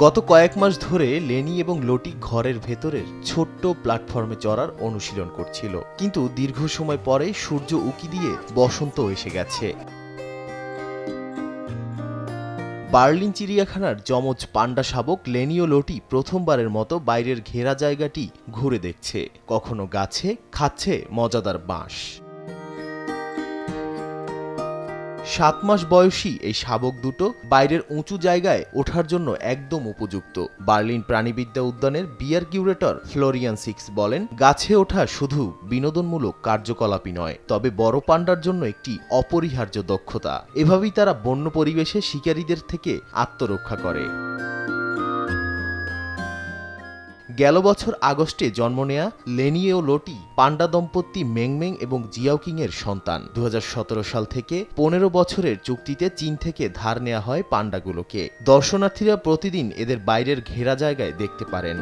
গত কয়েক মাস ধরে লেনি এবং লটি ঘরের ভেতরের ছোট্ট প্ল্যাটফর্মে চড়ার অনুশীলন করছিল, কিন্তু দীর্ঘ সময় পরে সূর্য উঁকি দিয়ে বসন্ত এসে গেছে। বার্লিন চিড়িয়াখানার যমজ পান্ডা শাবক লেনি ও লটি প্রথমবারের মতো বাইরের ঘেরা জায়গাটি ঘুরে দেখছে। কখনো গাছে খাচ্ছে মজাদার বাঁশ। 7 মাস বয়সী এই শাবক দুটো বাইরের উঁচু জায়গায় ওঠার জন্য একদম উপযুক্ত। বার্লিন প্রাণীবিদ্যা উদ্যানের বিয়ার কিউরেটর ফ্লোরিয়ান সিক্স বলেন, গাছে ওঠা শুধু বিনোদনমূলক কার্যকলাপই নয়, তবে বড় পান্ডার জন্য একটি অপরিহার্য দক্ষতা। এভাবেই তারা বন্য পরিবেশে শিকারীদের থেকে আত্মরক্ষা করে। গেল বছর আগস্টে জন্ম নেয়া লেনি ও লটি পান্ডা দম্পতি মেংমেং এবং জিয়াওকিং এর সন্তান। 2017 সাল থেকে 15 বছরের চুক্তিতে চীন থেকে ধার নেওয়া হয় পান্ডাগুলোকে। দর্শনার্থীরা প্রতিদিন এদের বাইরের ঘেরা জায়গায় দেখতে পারেন।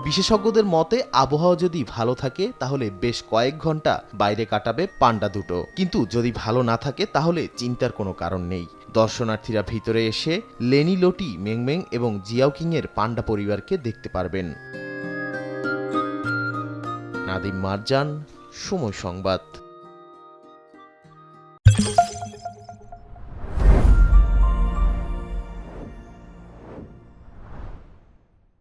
বিশেষজ্ঞদের মতে আবহাওয়া যদি ভালো থাকে তাহলে বেশ কয়েক ঘন্টা বাইরে কাটাবে পান্ডা দুটো, কিন্তু যদি ভালো না থাকে তাহলে চিন্তার কোনো কারণ নেই। দর্শনার্থীরা ভিতরে এসে লেনি, লটি, মেংমেং এবং জিয়াওকিং এর পান্ডা পরিবারকে দেখতে পারবেন। নাদিম মারজান, সময় সংবাদ।